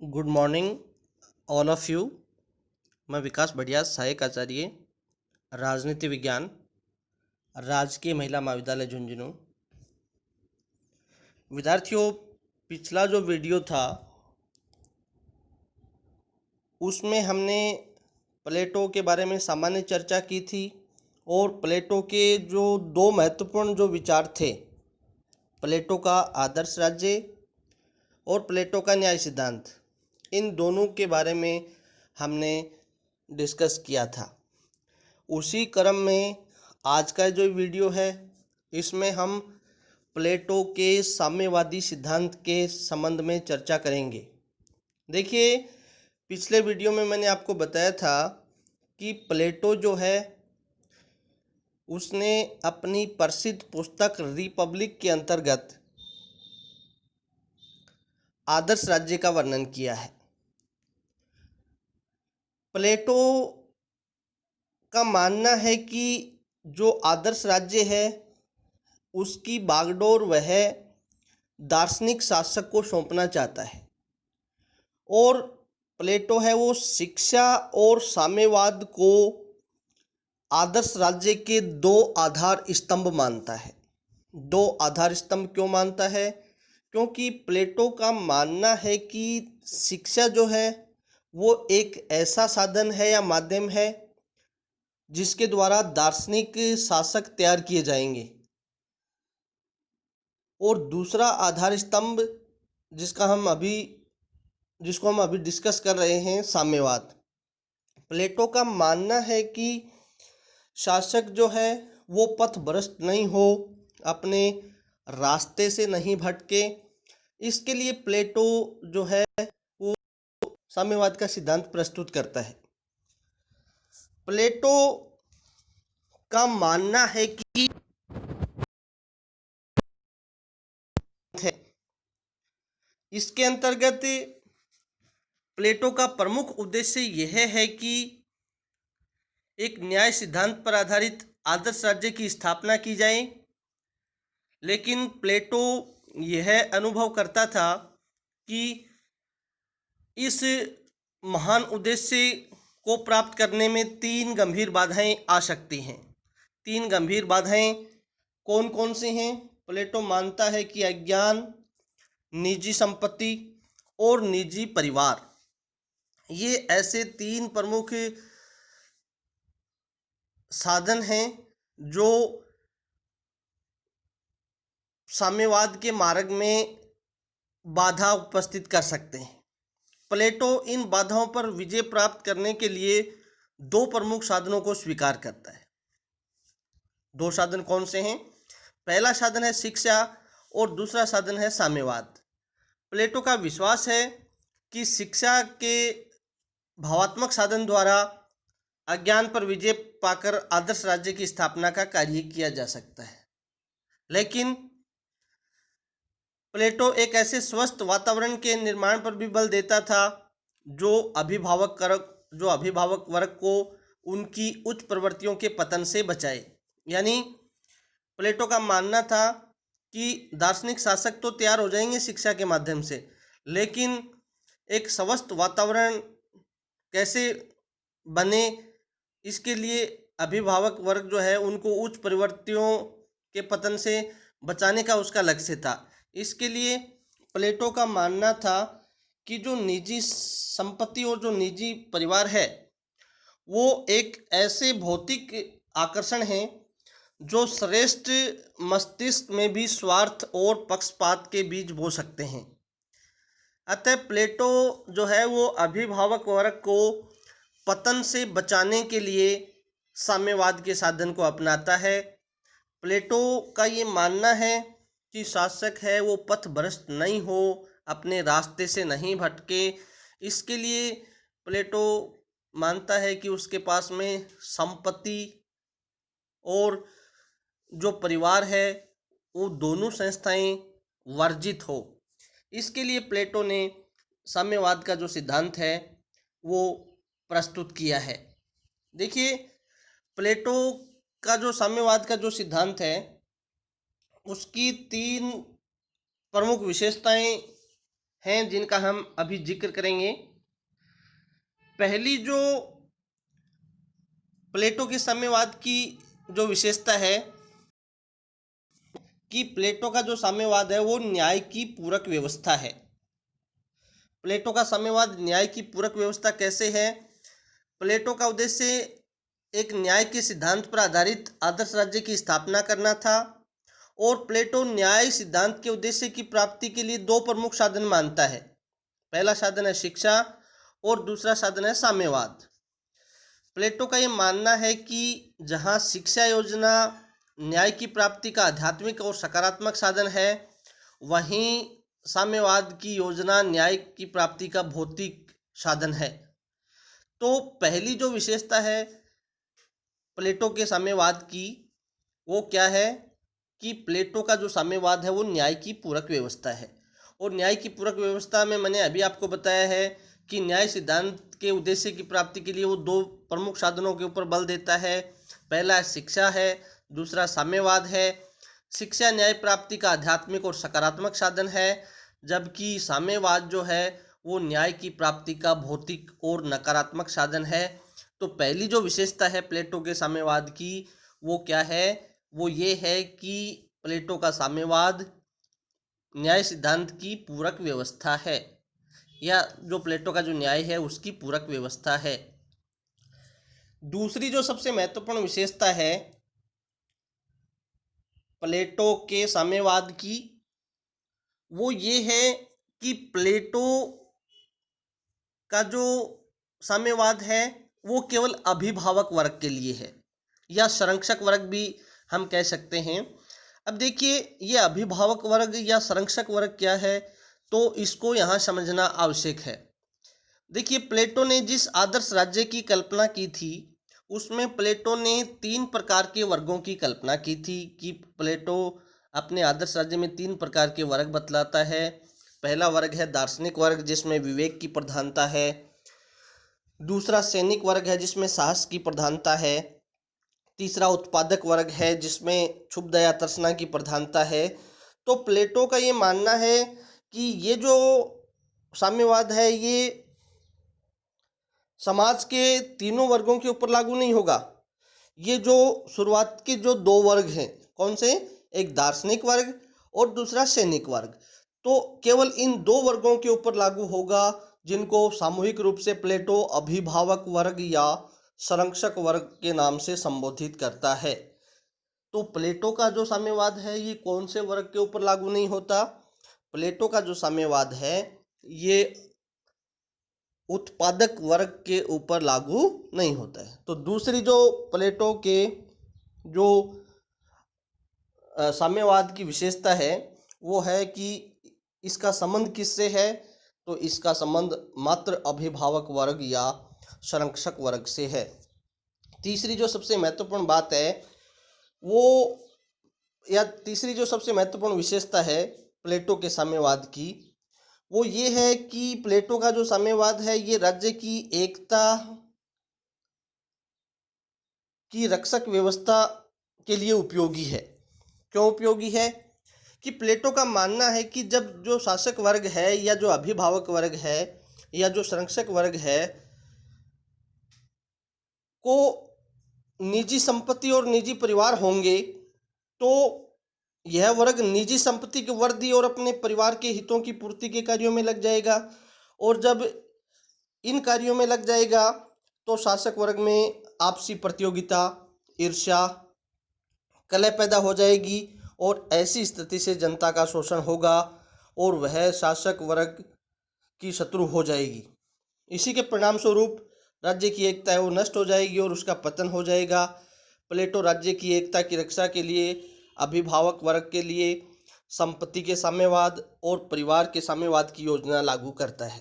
Good morning all of you. मैं विकास बढ़िया, सहायक आचार्य राजनीति विज्ञान, राजकीय महिला महाविद्यालय झुंझुनू। विद्यार्थियों, पिछला जो वीडियो था उसमें हमने प्लेटो के बारे में सामान्य चर्चा की थी और प्लेटो के जो दो महत्वपूर्ण जो विचार थे, प्लेटो का आदर्श राज्य और प्लेटो का न्याय सिद्धांत, इन दोनों के बारे में हमने डिस्कस किया था। उसी क्रम में आज का जो वीडियो है इसमें हम प्लेटो के साम्यवादी सिद्धांत के संबंध में चर्चा करेंगे। देखिए, पिछले वीडियो में मैंने आपको बताया था कि प्लेटो जो है उसने अपनी प्रसिद्ध पुस्तक रिपब्लिक के अंतर्गत आदर्श राज्य का वर्णन किया है। प्लेटो का मानना है कि जो आदर्श राज्य है उसकी बागडोर वह दार्शनिक शासक को सौंपना चाहता है और प्लेटो है वो शिक्षा और साम्यवाद को आदर्श राज्य के दो आधार स्तंभ मानता है। दो आधार स्तंभ क्यों मानता है? क्योंकि प्लेटो का मानना है कि शिक्षा जो है वो एक ऐसा साधन है या माध्यम है जिसके द्वारा दार्शनिक शासक तैयार किए जाएंगे। और दूसरा आधार स्तंभ जिसको हम अभी डिस्कस कर रहे हैं, साम्यवाद। प्लेटो का मानना है कि शासक जो है वो पथभ्रष्ट नहीं हो, अपने रास्ते से नहीं भटके। इसके लिए प्लेटो जो है वो साम्यवाद का सिद्धांत प्रस्तुत करता है। प्लेटो का मानना है कि है इसके अंतर्गत प्लेटो का प्रमुख उद्देश्य यह है कि एक न्याय सिद्धांत पर आधारित आदर्श राज्य की स्थापना की जाए। लेकिन प्लेटो यह अनुभव करता था कि इस महान उद्देश्य को प्राप्त करने में तीन गंभीर बाधाएं आ सकती हैं। तीन गंभीर बाधाएं कौन कौन सी हैं? प्लेटो मानता है कि अज्ञान, निजी संपत्ति और निजी परिवार, ये ऐसे तीन प्रमुख साधन हैं जो साम्यवाद के मार्ग में बाधा उपस्थित कर सकते हैं। प्लेटो इन बाधाओं पर विजय प्राप्त करने के लिए दो प्रमुख साधनों को स्वीकार करता है। दो साधन कौन से हैं? पहला साधन है शिक्षा और दूसरा साधन है साम्यवाद। प्लेटो का विश्वास है कि शिक्षा के भावात्मक साधन द्वारा अज्ञान पर विजय पाकर आदर्श राज्य की स्थापना का कार्य किया जा सकता है। लेकिन प्लेटो एक ऐसे स्वस्थ वातावरण के निर्माण पर भी बल देता था जो अभिभावक वर्ग को उनकी उच्च प्रवृत्तियों के पतन से बचाए। यानी प्लेटो का मानना था कि दार्शनिक शासक तो तैयार हो जाएंगे शिक्षा के माध्यम से, लेकिन एक स्वस्थ वातावरण कैसे बने, इसके लिए अभिभावक वर्ग जो है उनको उच्च प्रवृत्तियों के पतन से बचाने का उसका लक्ष्य था। इसके लिए प्लेटो का मानना था कि जो निजी संपत्ति और जो निजी परिवार है वो एक ऐसे भौतिक आकर्षण हैं जो श्रेष्ठ मस्तिष्क में भी स्वार्थ और पक्षपात के बीज बो सकते हैं। अतः प्लेटो जो है वो अभिभावक वर्ग को पतन से बचाने के लिए साम्यवाद के साधन को अपनाता है। प्लेटो का ये मानना है कि शासक है वो पथभ्रष्ट नहीं हो, अपने रास्ते से नहीं भटके। इसके लिए प्लेटो मानता है कि उसके पास में संपत्ति और जो परिवार है वो दोनों संस्थाएं वर्जित हो। इसके लिए प्लेटो ने साम्यवाद का जो सिद्धांत है वो प्रस्तुत किया है। देखिए, प्लेटो का जो साम्यवाद का जो सिद्धांत है उसकी तीन प्रमुख विशेषताएं हैं जिनका हम अभी जिक्र करेंगे। पहली जो प्लेटो के साम्यवाद की जो विशेषता है कि प्लेटो का जो साम्यवाद है वो न्याय की पूरक व्यवस्था है। प्लेटो का साम्यवाद न्याय की पूरक व्यवस्था कैसे है? प्लेटो का उद्देश्य एक न्याय के सिद्धांत पर आधारित आदर्श राज्य की स्थापना करना था और प्लेटो न्याय सिद्धांत के उद्देश्य की प्राप्ति के लिए दो प्रमुख साधन मानता है। पहला साधन है शिक्षा और दूसरा साधन है साम्यवाद। प्लेटो का ये मानना है कि जहाँ शिक्षा योजना न्याय की प्राप्ति का आध्यात्मिक और सकारात्मक साधन है, वहीं साम्यवाद की योजना न्याय की प्राप्ति का भौतिक साधन है। तो पहली जो विशेषता है प्लेटो के साम्यवाद की वो क्या है कि प्लेटो का जो साम्यवाद है वो न्याय की पूरक व्यवस्था है। और न्याय की पूरक व्यवस्था में मैंने अभी आपको बताया है कि न्याय सिद्धांत के उद्देश्य की प्राप्ति के लिए वो दो प्रमुख साधनों के ऊपर बल देता है। पहला शिक्षा है, दूसरा साम्यवाद है। शिक्षा न्याय प्राप्ति का आध्यात्मिक और सकारात्मक साधन है, जबकि साम्यवाद जो है वो न्याय की प्राप्ति का भौतिक और नकारात्मक साधन है। तो पहली जो विशेषता है प्लेटो के साम्यवाद की वो क्या है? वो ये है कि प्लेटो का साम्यवाद न्याय सिद्धांत की पूरक व्यवस्था है, या जो प्लेटो का जो न्याय है उसकी पूरक व्यवस्था है। दूसरी जो सबसे महत्वपूर्ण विशेषता है प्लेटो के साम्यवाद की वो ये है कि प्लेटो का जो साम्यवाद है वो केवल अभिभावक वर्ग के लिए है, या संरक्षक वर्ग भी हम कह सकते हैं। अब देखिए ये अभिभावक वर्ग या संरक्षक वर्ग क्या है, तो इसको यहाँ समझना आवश्यक है। देखिए प्लेटो ने जिस आदर्श राज्य की कल्पना की थी उसमें प्लेटो ने 3 प्रकार के वर्गों की कल्पना की थी कि प्लेटो अपने आदर्श राज्य में 3 प्रकार के वर्ग बतलाता है। पहला वर्ग है दार्शनिक वर्ग जिसमें विवेक की प्रधानता है। दूसरा सैनिक वर्ग है जिसमें साहस की प्रधानता है। तीसरा उत्पादक वर्ग है जिसमें क्षुब्ध दया तृष्णा की प्रधानता है। तो प्लेटो का ये मानना है कि ये जो साम्यवाद है ये समाज के तीनों वर्गों के ऊपर लागू नहीं होगा। ये जो शुरुआत के जो 2 वर्ग हैं, कौन से? एक दार्शनिक वर्ग और दूसरा सैनिक वर्ग, तो केवल इन 2 वर्गों के ऊपर लागू होगा जिनको सामूहिक रूप से प्लेटो अभिभावक वर्ग या संरक्षक वर्ग के नाम से संबोधित करता है। तो प्लेटो का जो साम्यवाद है ये कौन से वर्ग के ऊपर लागू नहीं होता? प्लेटो का जो साम्यवाद है ये उत्पादक वर्ग के ऊपर लागू नहीं होता है। तो दूसरी जो प्लेटो के जो साम्यवाद की विशेषता है वो है कि इसका संबंध किससे है? तो इसका संबंध मात्र अभिभावक वर्ग या संरक्षक वर्ग से है। तीसरी जो सबसे महत्वपूर्ण बात है वो, या तीसरी जो सबसे महत्वपूर्ण विशेषता है प्लेटो के साम्यवाद की वो ये है कि प्लेटो का जो साम्यवाद है ये राज्य की एकता की रक्षक व्यवस्था के लिए उपयोगी है। क्यों उपयोगी है? कि प्लेटो का मानना है कि जब जो शासक वर्ग है या जो अभिभावक वर्ग है या जो संरक्षक वर्ग है को निजी संपत्ति और निजी परिवार होंगे, तो यह वर्ग निजी संपत्ति के वर्दी और अपने परिवार के हितों की पूर्ति के कार्यों में लग जाएगा। और जब इन कार्यों में लग जाएगा तो शासक वर्ग में आपसी प्रतियोगिता, ईर्ष्या, कलह पैदा हो जाएगी और ऐसी स्थिति से जनता का शोषण होगा और वह शासक वर्ग की शत्रु हो जाएगी। इसी के परिणाम स्वरूप राज्य की एकता है वो नष्ट हो जाएगी और उसका पतन हो जाएगा। प्लेटो राज्य की एकता की रक्षा के लिए अभिभावक वर्ग के लिए संपत्ति के साम्यवाद और परिवार के साम्यवाद की योजना लागू करता है।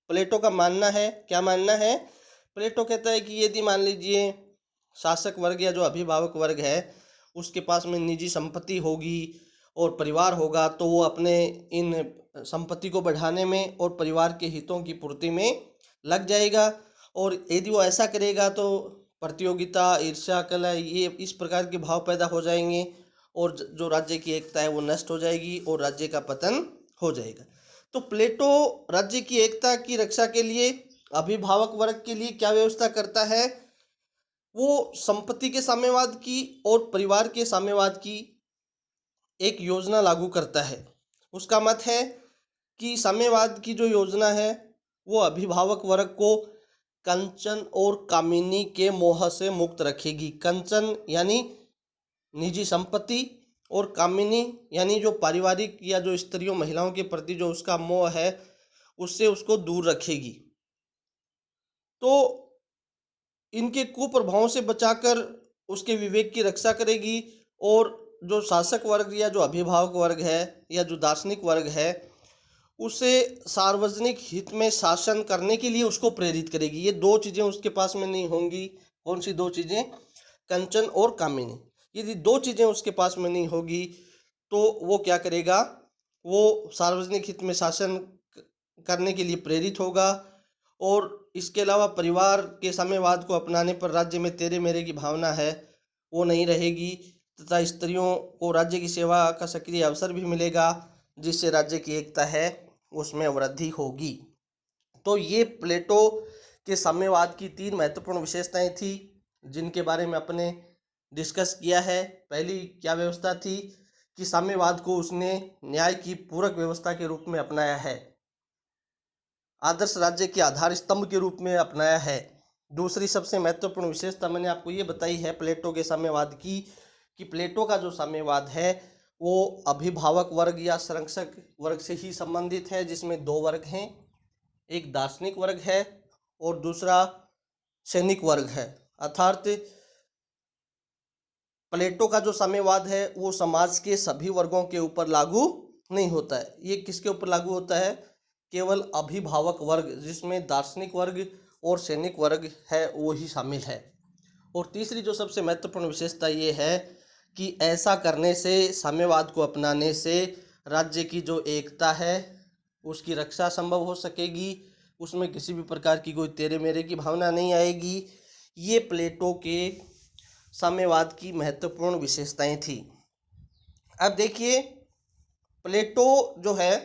प्लेटो का मानना है, क्या मानना है? प्लेटो कहता है कि यदि मान लीजिए शासक वर्ग या जो अभिभावक वर्ग है उसके पास में निजी संपत्ति होगी और परिवार होगा, तो वो अपने इन संपत्ति को बढ़ाने में और परिवार के हितों की पूर्ति में लग जाएगा। और यदि वो ऐसा करेगा तो प्रतियोगिता, ईर्ष्या, कलह, ये इस प्रकार के भाव पैदा हो जाएंगे और जो राज्य की एकता है वो नष्ट हो जाएगी और राज्य का पतन हो जाएगा। तो प्लेटो राज्य की एकता की रक्षा के लिए अभिभावक वर्ग के लिए क्या व्यवस्था करता है, वो संपत्ति के साम्यवाद की और परिवार के साम्यवाद की एक योजना लागू करता है। उसका मत है कि साम्यवाद की जो योजना है वो अभिभावक वर्ग को कंचन और कामिनी के मोह से मुक्त रखेगी। कंचन यानी निजी संपत्ति और कामिनी यानी जो पारिवारिक या जो स्त्रियों महिलाओं के प्रति जो उसका मोह है उससे उसको दूर रखेगी। तो इनके कुप्रभावों से बचाकर उसके विवेक की रक्षा करेगी और जो शासक वर्ग या जो अभिभावक वर्ग है या जो दार्शनिक वर्ग है उसे सार्वजनिक हित में शासन करने के लिए उसको प्रेरित करेगी। ये दो चीज़ें उसके पास में नहीं होंगी। कौन सी दो चीज़ें? कंचन और कामिनी। यदि दो चीज़ें उसके पास में नहीं होगी तो वो क्या करेगा, वो सार्वजनिक हित में शासन करने के लिए प्रेरित होगा और इसके अलावा परिवार के साम्यवाद को अपनाने पर राज्य में तेरे मेरे की भावना है वो नहीं रहेगी तथा स्त्रियों को राज्य की सेवा का सक्रिय अवसर भी मिलेगा, जिससे राज्य की एकता है उसमें वृद्धि होगी। तो ये प्लेटो के साम्यवाद की 3 महत्वपूर्ण विशेषताएं थी जिनके बारे में अपने डिस्कस किया है। पहली क्या व्यवस्था थी कि साम्यवाद को उसने न्याय की पूरक व्यवस्था के रूप में अपनाया है, आदर्श राज्य के आधार स्तंभ के रूप में अपनाया है। दूसरी सबसे महत्वपूर्ण विशेषता मैंने आपको ये बताई है प्लेटो के साम्यवाद की कि प्लेटो का जो साम्यवाद है वो अभिभावक वर्ग या संरक्षक वर्ग से ही संबंधित है, जिसमें 2 वर्ग हैं, एक दार्शनिक वर्ग है और दूसरा सैनिक वर्ग है। अर्थात प्लेटो का जो साम्यवाद है वो समाज के सभी वर्गों के ऊपर लागू नहीं होता है। ये किसके ऊपर लागू होता है? केवल अभिभावक वर्ग, जिसमें दार्शनिक वर्ग और सैनिक वर्ग है वो ही शामिल है। और तीसरी जो सबसे महत्वपूर्ण विशेषता ये है कि ऐसा करने से, साम्यवाद को अपनाने से राज्य की जो एकता है उसकी रक्षा संभव हो सकेगी, उसमें किसी भी प्रकार की कोई तेरे मेरे की भावना नहीं आएगी। ये प्लेटो के साम्यवाद की महत्वपूर्ण विशेषताएं थी। अब देखिए प्लेटो जो है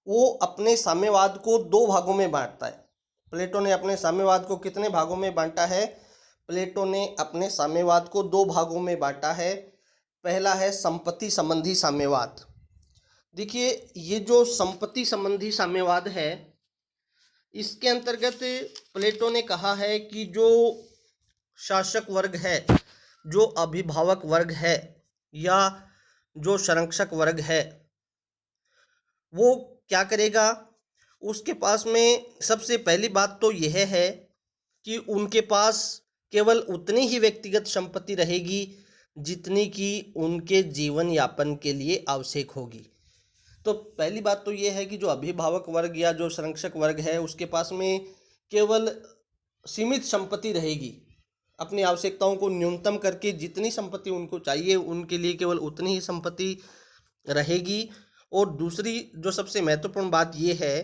वो अपने साम्यवाद को 2 भागों में बांटता है। प्लेटो ने अपने साम्यवाद को कितने भागों में बांटा है? प्लेटो ने अपने साम्यवाद को 2 भागों में बांटा है। पहला है संपत्ति संबंधी साम्यवाद। देखिए ये जो संपत्ति संबंधी साम्यवाद है इसके अंतर्गत प्लेटो ने कहा है कि जो शासक वर्ग है, जो अभिभावक वर्ग है या जो संरक्षक वर्ग है वो क्या करेगा, उसके पास में सबसे पहली बात तो यह है कि उनके पास केवल उतनी ही व्यक्तिगत संपत्ति रहेगी जितनी कि उनके जीवन यापन के लिए आवश्यक होगी। तो पहली बात तो यह है कि जो अभिभावक वर्ग या जो संरक्षक वर्ग है उसके पास में केवल सीमित संपत्ति रहेगी। अपनी आवश्यकताओं को न्यूनतम करके जितनी संपत्ति उनको चाहिए उनके लिए केवल उतनी ही संपत्ति रहेगी। और दूसरी जो सबसे महत्वपूर्ण बात यह है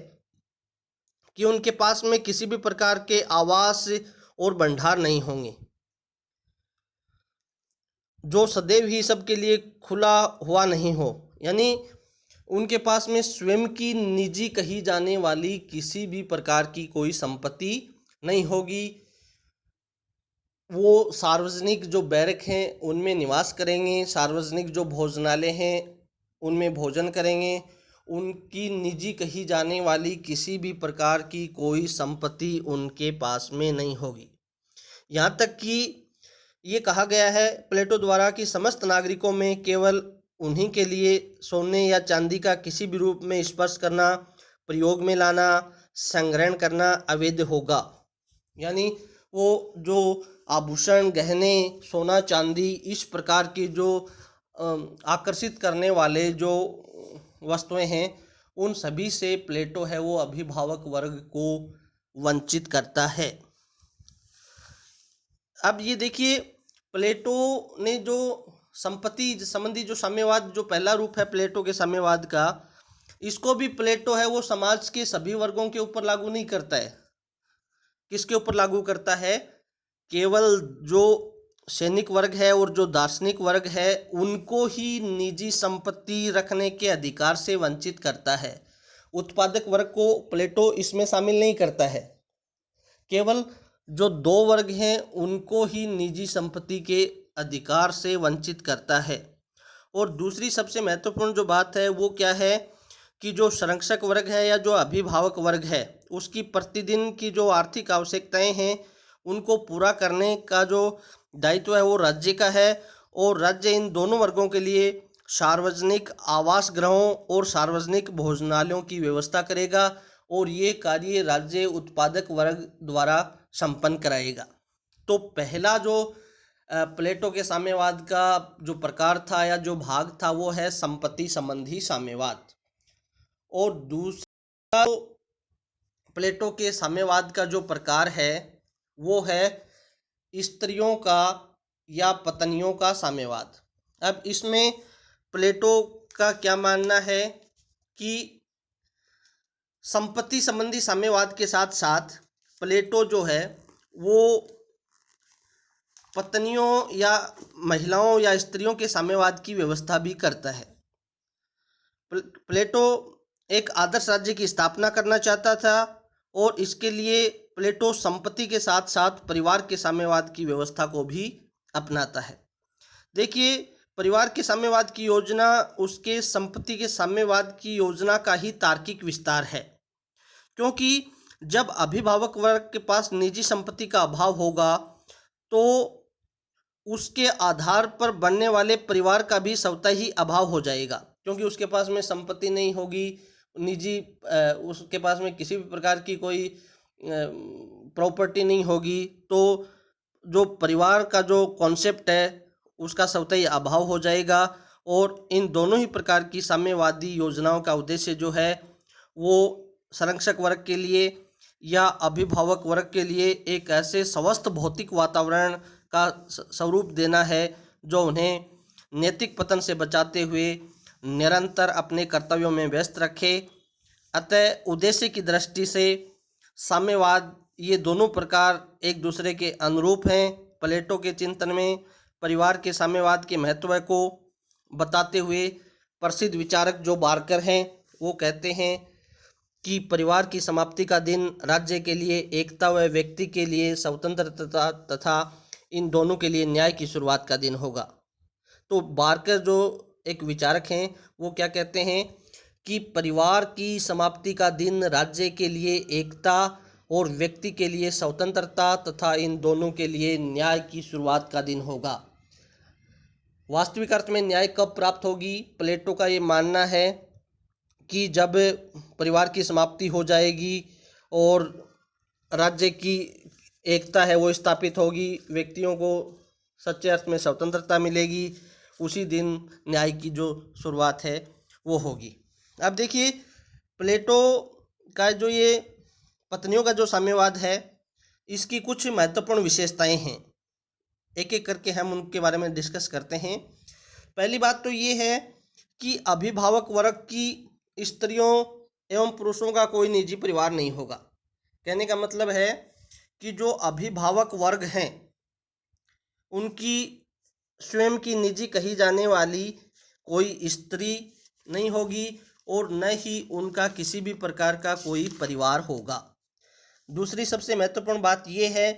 कि उनके पास में किसी भी प्रकार के आवास और भंडार नहीं होंगे, जो सदैव ही सबके लिए खुला हुआ नहीं हो। यानी उनके पास में स्वयं की निजी कही जाने वाली किसी भी प्रकार की कोई संपत्ति नहीं होगी। वो सार्वजनिक जो बैरक हैं उनमें निवास करेंगे, सार्वजनिक जो भोजनालय हैं उनमें भोजन करेंगे। उनकी निजी कही जाने वाली किसी भी प्रकार की कोई संपत्ति उनके पास में नहीं होगी। यहाँ तक कि ये कहा गया है प्लेटो द्वारा कि समस्त नागरिकों में केवल उन्हीं के लिए सोने या चांदी का किसी भी रूप में स्पर्श करना, प्रयोग में लाना, संग्रहण करना अवैध होगा। यानी वो जो आभूषण, गहने, सोना चांदी इस प्रकार के जो आकर्षित करने वाले जो वस्तुएं हैं उन सभी से प्लेटो है वो अभिभावक वर्ग को वंचित करता है। अब ये देखिए प्लेटो ने जो संपत्ति संबंधी जो साम्यवाद जो पहला रूप है प्लेटो के साम्यवाद का, इसको भी प्लेटो है वो समाज के सभी वर्गों के ऊपर लागू नहीं करता है। किसके ऊपर लागू करता है? केवल जो सैनिक वर्ग है और जो दार्शनिक वर्ग है उनको ही निजी संपत्ति रखने के अधिकार से वंचित करता है। उत्पादक वर्ग को प्लेटो इसमें शामिल नहीं करता है। केवल जो दो वर्ग हैं उनको ही निजी संपत्ति के अधिकार से वंचित करता है। और दूसरी सबसे महत्वपूर्ण जो बात है वो क्या है कि जो संरक्षक वर्ग है या जो अभिभावक वर्ग है उसकी प्रतिदिन की जो आर्थिक आवश्यकताएं हैं उनको पूरा करने का जो दायित्व है वो राज्य का है। और राज्य इन दोनों वर्गों के लिए सार्वजनिक आवास गृहों और सार्वजनिक भोजनालयों की व्यवस्था करेगा और ये कार्य राज्य उत्पादक वर्ग द्वारा संपन्न कराएगा। तो पहला जो प्लेटो के साम्यवाद का जो प्रकार था या जो भाग था वो है संपत्ति संबंधी साम्यवाद। और दूसरा प्लेटो के साम्यवाद का जो प्रकार है वो है स्त्रियों का या पत्नियों का साम्यवाद। अब इसमें प्लेटो का क्या मानना है कि संपत्ति संबंधी साम्यवाद के साथ साथ प्लेटो जो है वो पत्नियों या महिलाओं या स्त्रियों के साम्यवाद की व्यवस्था भी करता है। प्लेटो एक आदर्श राज्य की स्थापना करना चाहता था और इसके लिए प्लेटो संपत्ति के साथ साथ परिवार के साम्यवाद की व्यवस्था को भी अपनाता है। देखिए, परिवार के साम्यवाद की योजना उसके संपत्ति के साम्यवाद की योजना का ही तार्किक विस्तार है, क्योंकि जब अभिभावक वर्ग के पास निजी संपत्ति का अभाव होगा तो उसके आधार पर बनने वाले परिवार का भी स्वतः ही अभाव हो जाएगा, क्योंकि उसके पास में संपत्ति नहीं होगी निजी, उसके पास में किसी भी प्रकार की कोई प्रॉपर्टी नहीं होगी, तो जो परिवार का जो कॉन्सेप्ट है उसका स्वतः ही अभाव हो जाएगा। और इन दोनों ही प्रकार की साम्यवादी योजनाओं का उद्देश्य जो है वो संरक्षक वर्ग के लिए या अभिभावक वर्ग के लिए एक ऐसे स्वस्थ भौतिक वातावरण का स्वरूप देना है जो उन्हें नैतिक पतन से बचाते हुए निरंतर अपने कर्तव्यों में व्यस्त रखे। अतः उद्देश्य की दृष्टि से साम्यवाद ये दोनों प्रकार एक दूसरे के अनुरूप हैं। प्लेटो के चिंतन में परिवार के साम्यवाद के महत्व को बताते हुए प्रसिद्ध विचारक जो बार्कर हैं वो कहते हैं कि परिवार की समाप्ति का दिन राज्य के लिए एकता व व्यक्ति के लिए स्वतंत्रता तथा इन दोनों के लिए न्याय की शुरुआत का दिन होगा। तो बार्कर जो एक विचारक हैं वो क्या कहते हैं कि परिवार की समाप्ति का दिन राज्य के लिए एकता और व्यक्ति के लिए स्वतंत्रता तथा इन दोनों के लिए न्याय की शुरुआत का दिन होगा। वास्तविक अर्थ में न्याय कब प्राप्त होगी? प्लेटो का ये मानना है कि जब परिवार की समाप्ति हो जाएगी और राज्य की एकता है वो स्थापित होगी, व्यक्तियों को सच्चे अर्थ में स्वतंत्रता मिलेगी, उसी दिन न्याय की जो शुरुआत है वो होगी। अब देखिए, प्लेटो का जो ये पत्नियों का जो साम्यवाद है इसकी कुछ महत्वपूर्ण विशेषताएं हैं, एक एक करके हम उनके बारे में डिस्कस करते हैं। पहली बात तो ये है कि अभिभावक वर्ग की स्त्रियों एवं पुरुषों का कोई निजी परिवार नहीं होगा। कहने का मतलब है कि जो अभिभावक वर्ग हैं उनकी स्वयं की निजी कही जाने वाली कोई स्त्री नहीं होगी और न ही उनका किसी भी प्रकार का कोई परिवार होगा। दूसरी सबसे महत्वपूर्ण बात यह है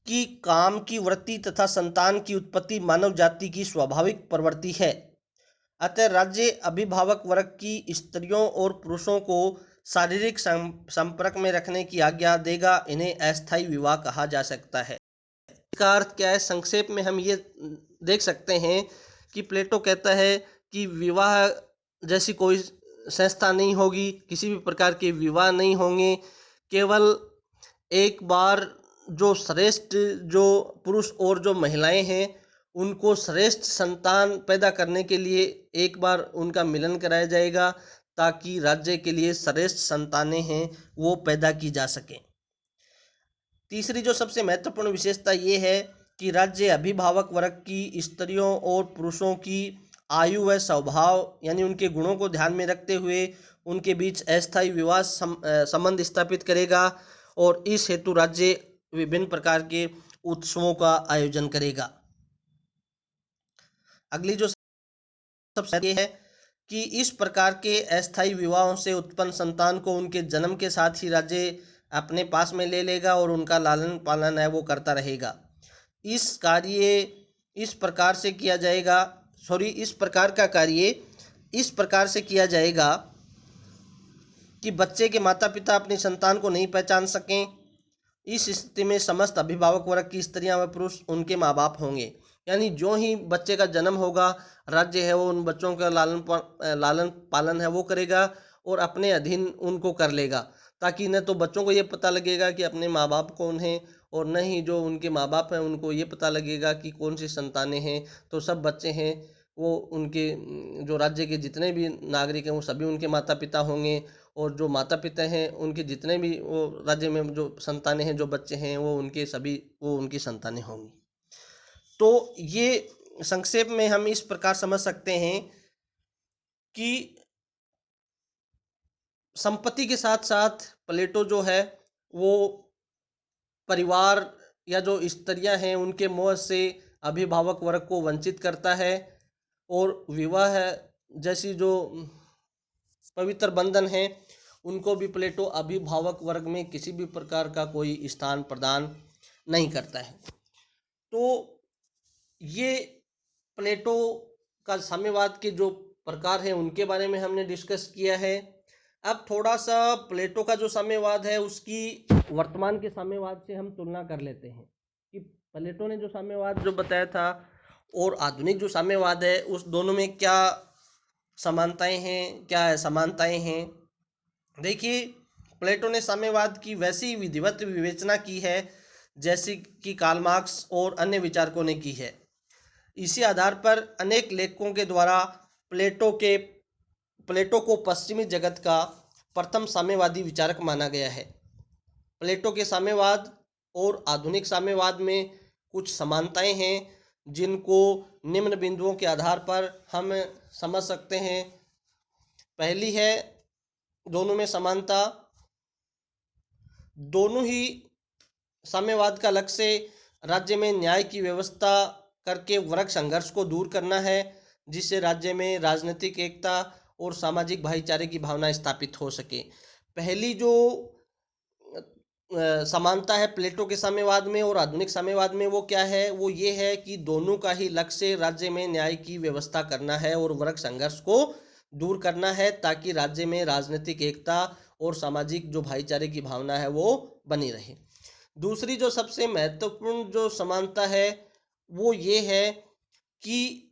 कि काम की वृत्ति तथा संतान की उत्पत्ति मानव जाति की स्वाभाविक प्रवृत्ति है। अतः राज्य अभिभावक वर्ग की स्त्रियों और पुरुषों को शारीरिक संपर्क में रखने की आज्ञा देगा। इन्हें अस्थायी विवाह कहा जा सकता है। इसका अर्थ क्या है? संक्षेप में हम ये देख सकते हैं कि प्लेटो कहता है कि विवाह जैसी कोई संस्था नहीं होगी, किसी भी प्रकार के विवाह नहीं होंगे। केवल एक बार जो श्रेष्ठ जो पुरुष और जो महिलाएं हैं उनको श्रेष्ठ संतान पैदा करने के लिए एक बार उनका मिलन कराया जाएगा ताकि राज्य के लिए श्रेष्ठ संतानें हैं वो पैदा की जा सकें। तीसरी जो सबसे महत्वपूर्ण विशेषता ये है कि राज्य अभिभावक वर्ग की स्त्रियों और पुरुषों की आयु व स्वभाव यानी उनके गुणों को ध्यान में रखते हुए उनके बीच अस्थायी विवाह संबंध स्थापित करेगा और इस हेतु राज्य विभिन्न प्रकार के उत्सवों का आयोजन करेगा। अगली जो सबसे है कि इस प्रकार के अस्थायी विवाहों से उत्पन्न संतान को उनके जन्म के साथ ही राज्य अपने पास में ले लेगा और उनका लालन पालन है वो करता रहेगा। इस कार्य इस प्रकार से किया जाएगा इस प्रकार का कार्य इस प्रकार से किया जाएगा कि बच्चे के माता पिता अपनी संतान को नहीं पहचान सकें। इस स्थिति में समस्त अभिभावक वर्ग की स्त्रियां व पुरुष उनके माँ बाप होंगे। यानी जो ही बच्चे का जन्म होगा, राज्य है वो उन बच्चों का लालन पालन है वो करेगा और अपने अधीन उनको कर लेगा, ताकि न तो बच्चों को ये पता लगेगा कि अपने माँ बाप कौन हैं, और न ही जो उनके माँ बाप हैं उनको ये पता लगेगा कि कौन सी संतानें हैं। तो सब बच्चे हैं वो उनके जो राज्य के जितने भी नागरिक हैं वो सभी उनके माता पिता होंगे, और जो माता पिता हैं उनके जितने भी वो राज्य में जो संतानें हैं, जो बच्चे हैं वो उनकी संतानें होंगी। तो ये संक्षेप में हम इस प्रकार समझ सकते हैं कि संपत्ति के साथ साथ प्लेटो जो है वो परिवार या जो स्त्रियां हैं उनके मोह से अभिभावक वर्ग को वंचित करता है, और विवाह जैसी जो पवित्र बंधन है उनको भी प्लेटो अभिभावक वर्ग में किसी भी प्रकार का कोई स्थान प्रदान नहीं करता है। तो ये प्लेटो का साम्यवाद के जो प्रकार हैं उनके बारे में हमने डिस्कस किया है। अब थोड़ा सा प्लेटो का जो साम्यवाद है उसकी वर्तमान के साम्यवाद से हम तुलना कर लेते हैं कि प्लेटो ने जो साम्यवाद जो बताया था और आधुनिक जो साम्यवाद है उस दोनों में क्या समानताएं हैं, क्या असमानताएं हैं। देखिए, प्लेटो ने साम्यवाद की वैसी विधिवत विवेचना की है जैसी कि कार्ल मार्क्स और अन्य विचारकों ने की है। इसी आधार पर अनेक लेखकों के द्वारा प्लेटो को पश्चिमी जगत का प्रथम साम्यवादी विचारक माना गया है। प्लेटो के साम्यवाद और आधुनिक साम्यवाद में कुछ समानताएं हैं जिनको निम्न बिंदुओं के आधार पर हम समझ सकते हैं। पहली है, दोनों में समानता, दोनों ही साम्यवाद का लक्ष्य राज्य में न्याय की व्यवस्था करके वर्ग संघर्ष को दूर करना है, जिससे राज्य में राजनीतिक एकता और सामाजिक भाईचारे की भावना स्थापित हो सके। पहली जो समानता है प्लेटो के साम्यवाद में और आधुनिक साम्यवाद में वो क्या है, वो ये है कि दोनों का ही लक्ष्य राज्य में न्याय की व्यवस्था करना है और वर्ग संघर्ष को दूर करना है, ताकि राज्य में राजनीतिक एकता और सामाजिक जो भाईचारे की भावना है वो बनी रहे। दूसरी जो सबसे महत्वपूर्ण जो समानता है वो ये है कि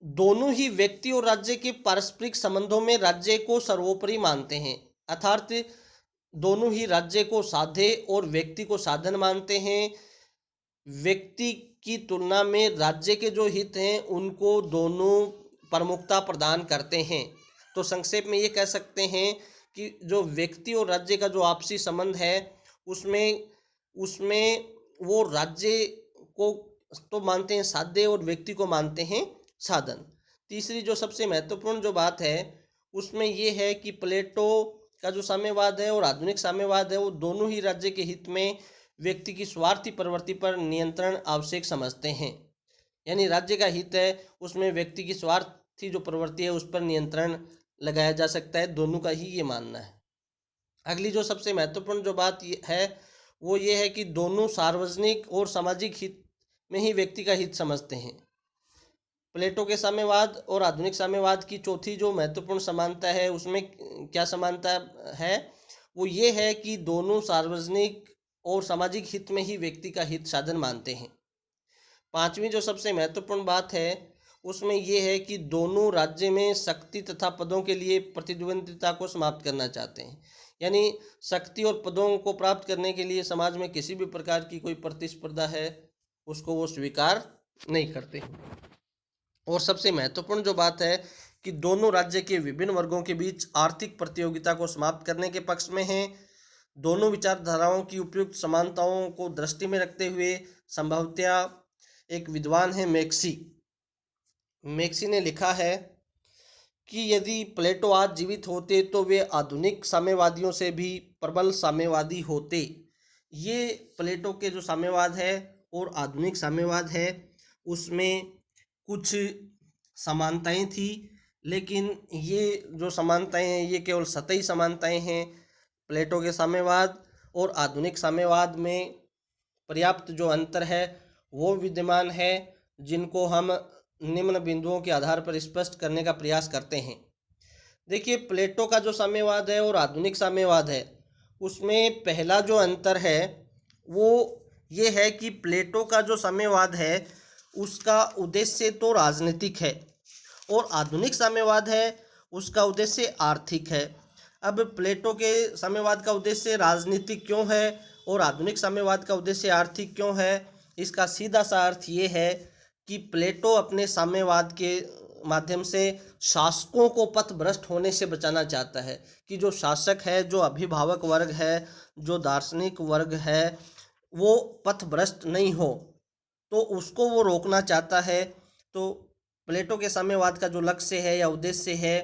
दोनों ही व्यक्ति और राज्य के पारस्परिक संबंधों में राज्य को सर्वोपरि मानते हैं, अर्थात दोनों ही राज्य को साध्य और व्यक्ति को साधन मानते हैं। व्यक्ति की तुलना में राज्य के जो हित हैं उनको दोनों प्रमुखता प्रदान करते हैं। तो संक्षेप में ये कह सकते हैं कि जो व्यक्ति और राज्य का जो आपसी संबंध है उसमें वो राज्य को तो मानते हैं साध्य और व्यक्ति को मानते हैं साधन। तीसरी जो सबसे महत्वपूर्ण जो बात है उसमें ये है कि प्लेटो का जो साम्यवाद है और आधुनिक साम्यवाद है वो दोनों ही राज्य के हित में व्यक्ति की स्वार्थी प्रवृत्ति पर नियंत्रण आवश्यक समझते हैं। यानी राज्य का हित है उसमें व्यक्ति की स्वार्थी जो प्रवृत्ति है उस पर नियंत्रण लगाया जा सकता है, दोनों का ही ये मानना है। अगली जो सबसे महत्वपूर्ण जो बात है वो ये है कि दोनों सार्वजनिक और सामाजिक हित में ही व्यक्ति का हित समझते हैं। प्लेटो के साम्यवाद और आधुनिक साम्यवाद की चौथी जो महत्वपूर्ण समानता है उसमें क्या समानता है, वो ये है कि दोनों सार्वजनिक और सामाजिक हित में ही व्यक्ति का हित साधन मानते हैं। पांचवी जो सबसे महत्वपूर्ण बात है उसमें ये है कि दोनों राज्य में शक्ति तथा पदों के लिए प्रतिद्वंदिता को समाप्त करना चाहते हैं। यानी शक्ति और पदों को प्राप्त करने के लिए समाज में किसी भी प्रकार की कोई प्रतिस्पर्धा है उसको वो स्वीकार नहीं करते। और सबसे महत्वपूर्ण जो बात है कि दोनों राज्य के विभिन्न वर्गों के बीच आर्थिक प्रतियोगिता को समाप्त करने के पक्ष में हैं। दोनों विचारधाराओं की उपयुक्त समानताओं को दृष्टि में रखते हुए संभवतया एक विद्वान है मैक्सी ने लिखा है कि यदि प्लेटो आज जीवित होते तो वे आधुनिक साम्यवादियों से भी प्रबल साम्यवादी होते। ये प्लेटो के जो साम्यवाद है और आधुनिक साम्यवाद है उसमें कुछ समानताएं थी लेकिन ये जो समानताएं हैं ये केवल सतही समानताएं हैं। प्लेटो के साम्यवाद और आधुनिक साम्यवाद में पर्याप्त जो अंतर है वो विद्यमान है, जिनको हम निम्न बिंदुओं के आधार पर स्पष्ट करने का प्रयास करते हैं। देखिए, प्लेटो का जो साम्यवाद है और आधुनिक साम्यवाद है, उसमें पहला जो अंतर है वो ये है कि प्लेटो का जो साम्यवाद है उसका उद्देश्य तो राजनीतिक है और आधुनिक साम्यवाद है उसका उद्देश्य आर्थिक है। अब प्लेटो के साम्यवाद का उद्देश्य राजनीतिक क्यों है और आधुनिक साम्यवाद का उद्देश्य आर्थिक क्यों है, इसका सीधा सा अर्थ ये है कि प्लेटो अपने साम्यवाद के माध्यम से शासकों को पथभ्रष्ट होने से बचाना चाहता है कि जो शासक है, जो अभिभावक वर्ग है, जो दार्शनिक वर्ग है, वो पथभ्रष्ट नहीं हो, तो उसको वो रोकना चाहता है। तो प्लेटो के साम्यवाद का जो लक्ष्य है या उद्देश्य है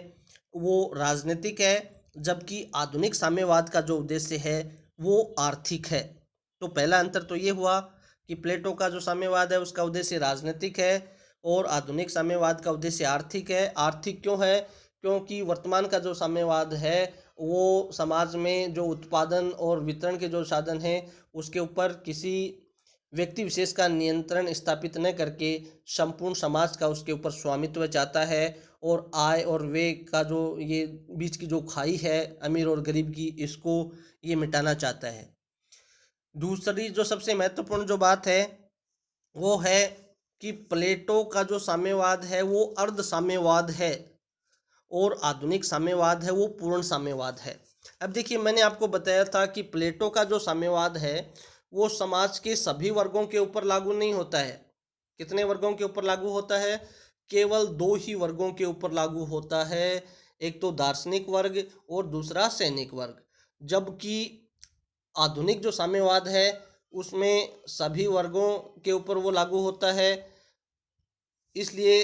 वो राजनीतिक है, जबकि आधुनिक साम्यवाद का जो उद्देश्य है वो आर्थिक है। तो पहला अंतर तो ये हुआ कि प्लेटो का जो साम्यवाद है उसका उद्देश्य राजनीतिक है और आधुनिक साम्यवाद का उद्देश्य आर्थिक है। आर्थिक क्यों है? क्योंकि वर्तमान का जो साम्यवाद है वो समाज में जो उत्पादन और वितरण के जो साधन हैं उसके ऊपर किसी व्यक्ति विशेष का नियंत्रण स्थापित न करके संपूर्ण समाज का उसके ऊपर स्वामित्व चाहता है और आय और व्यय का जो ये बीच की जो खाई है अमीर और गरीब की, इसको ये मिटाना चाहता है। दूसरी जो सबसे महत्वपूर्ण जो बात है वो है कि प्लेटो का जो साम्यवाद है वो अर्ध साम्यवाद है और आधुनिक साम्यवाद है वो पूर्ण साम्यवाद है। अब देखिए, मैंने आपको बताया था कि प्लेटो का जो साम्यवाद है वो समाज के सभी वर्गों के ऊपर लागू नहीं होता है। कितने वर्गों के ऊपर लागू होता है? केवल दो ही वर्गों के ऊपर लागू होता है, एक तो दार्शनिक वर्ग और दूसरा सैनिक वर्ग। जबकि आधुनिक जो साम्यवाद है उसमें सभी वर्गों के ऊपर वो लागू होता है, इसलिए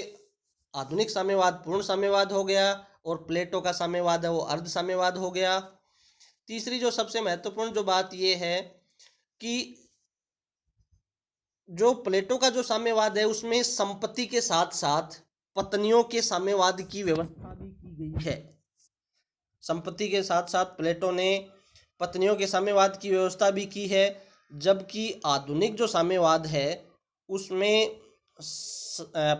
आधुनिक साम्यवाद पूर्ण साम्यवाद हो गया और प्लेटो का साम्यवाद है वो अर्ध साम्यवाद हो गया। तीसरी जो सबसे महत्वपूर्ण जो बात ये है कि जो प्लेटो का जो साम्यवाद है उसमें संपत्ति के साथ साथ पत्नियों के साम्यवाद की व्यवस्था भी की गई है। संपत्ति के साथ साथ प्लेटो ने पत्नियों के साम्यवाद की व्यवस्था भी की है, जबकि आधुनिक जो साम्यवाद है उसमें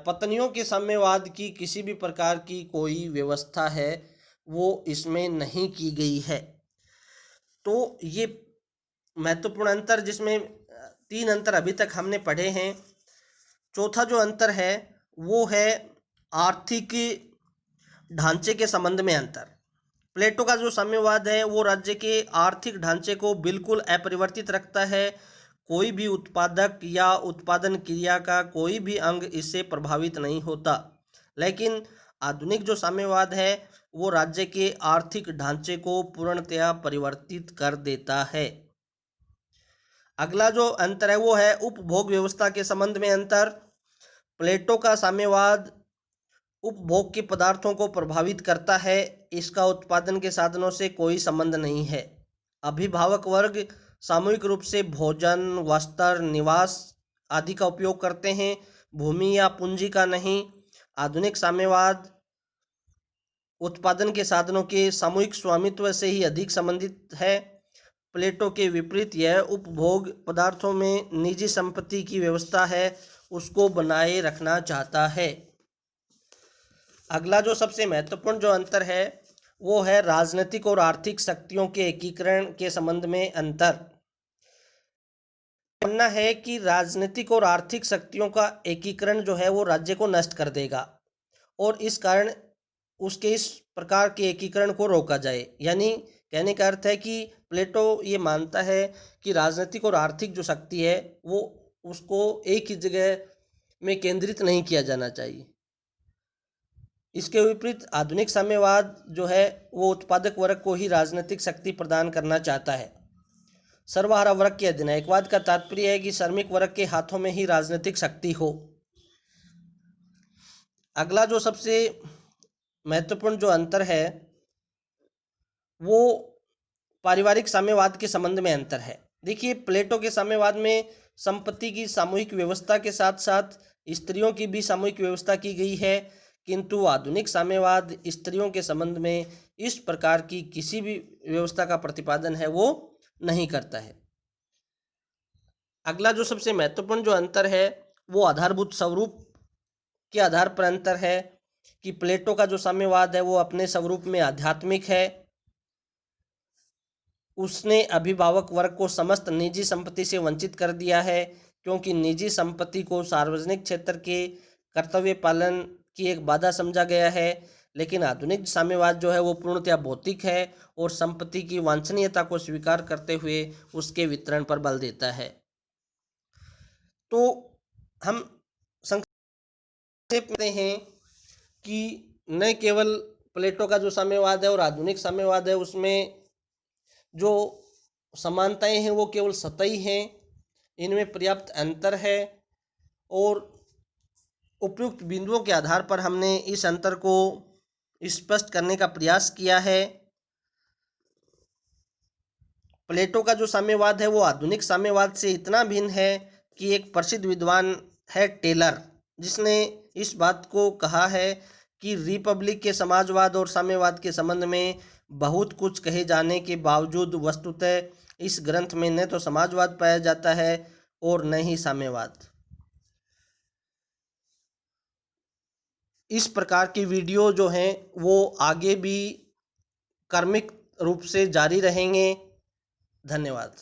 पत्नियों के साम्यवाद की किसी भी प्रकार की कोई व्यवस्था है वो इसमें नहीं की गई है। तो ये महत्वपूर्ण अंतर, जिसमें तीन अंतर अभी तक हमने पढ़े हैं। चौथा जो अंतर है वो है आर्थिक ढांचे के संबंध में अंतर। प्लेटो का जो साम्यवाद है वो राज्य के आर्थिक ढांचे को बिल्कुल अपरिवर्तित रखता है। कोई भी उत्पादक या उत्पादन क्रिया का कोई भी अंग इससे प्रभावित नहीं होता। लेकिन आधुनिक जो साम्यवाद है वो राज्य के आर्थिक ढांचे को पूर्णतया परिवर्तित कर देता है। अगला जो अंतर है वो है उपभोग व्यवस्था के संबंध में अंतर। प्लेटो का साम्यवाद उपभोग के पदार्थों को प्रभावित करता है, इसका उत्पादन के साधनों से कोई संबंध नहीं है। अभिभावक वर्ग सामूहिक रूप से भोजन, वस्त्र, निवास आदि का उपयोग करते हैं, भूमि या पूंजी का नहीं। आधुनिक साम्यवाद उत्पादन के साधनों के सामूहिक स्वामित्व से ही अधिक संबंधित है। प्लेटो के विपरीत यह उपभोग पदार्थों में निजी संपत्ति की व्यवस्था है उसको बनाए रखना चाहता है। अगला जो सबसे महत्वपूर्ण जो अंतर है वो है राजनीतिक और आर्थिक शक्तियों के एकीकरण के संबंध में अंतर। मानना है कि राजनीतिक और आर्थिक शक्तियों का एकीकरण जो है वो राज्य को नष्ट कर देगा और इस कारण उसके इस प्रकार के एकीकरण को रोका जाए। यानी कहने का अर्थ है कि प्लेटो ये मानता है कि राजनीतिक और आर्थिक जो शक्ति है वो उसको एक ही जगह में केंद्रित नहीं किया जाना चाहिए। इसके विपरीत आधुनिक साम्यवाद जो है वो उत्पादक वर्ग को ही राजनीतिक शक्ति प्रदान करना चाहता है। सर्वहारा वर्ग के अधिनायकवाद का तात्पर्य है कि श्रमिक वर्ग के हाथों में ही राजनीतिक शक्ति हो। अगला जो सबसे महत्वपूर्ण जो अंतर है वो पारिवारिक साम्यवाद के संबंध में अंतर है। देखिए, प्लेटो के साम्यवाद में संपत्ति की सामूहिक व्यवस्था के साथ साथ स्त्रियों की भी सामूहिक व्यवस्था की गई है। किंतु आधुनिक साम्यवाद स्त्रियों के संबंध में इस प्रकार की किसी भी व्यवस्था का प्रतिपादन है वो नहीं करता है। अगला जो सबसे महत्वपूर्ण जो अंतर है वो आधारभूत स्वरूप के आधार पर अंतर है कि प्लेटो का जो साम्यवाद है वो अपने स्वरूप में आध्यात्मिक है। उसने अभिभावक वर्ग को समस्त निजी संपत्ति से वंचित कर दिया है, क्योंकि निजी संपत्ति को सार्वजनिक क्षेत्र के कर्तव्य पालन की एक बाधा समझा गया है। लेकिन आधुनिक साम्यवाद जो है वो पूर्णतया भौतिक है और संपत्ति की वांछनीयता को स्वीकार करते हुए उसके वितरण पर बल देता है। तो हम संक्षेप में हैं कि न केवल प्लेटो का जो साम्यवाद है और आधुनिक साम्यवाद है उसमें जो समानताएं हैं वो केवल सतही हैं, इनमें पर्याप्त अंतर है और उपयुक्त बिंदुओं के आधार पर हमने इस अंतर को स्पष्ट करने का प्रयास किया है। प्लेटो का जो साम्यवाद है वो आधुनिक साम्यवाद से इतना भिन्न है कि एक प्रसिद्ध विद्वान है टेलर, जिसने इस बात को कहा है कि रिपब्लिक के समाजवाद और साम्यवाद के संबंध में बहुत कुछ कहे जाने के बावजूद वस्तुतः इस ग्रंथ में न तो समाजवाद पाया जाता है और न ही साम्यवाद। इस प्रकार की वीडियो जो हैं वो आगे भी क्रमिक रूप से जारी रहेंगे। धन्यवाद।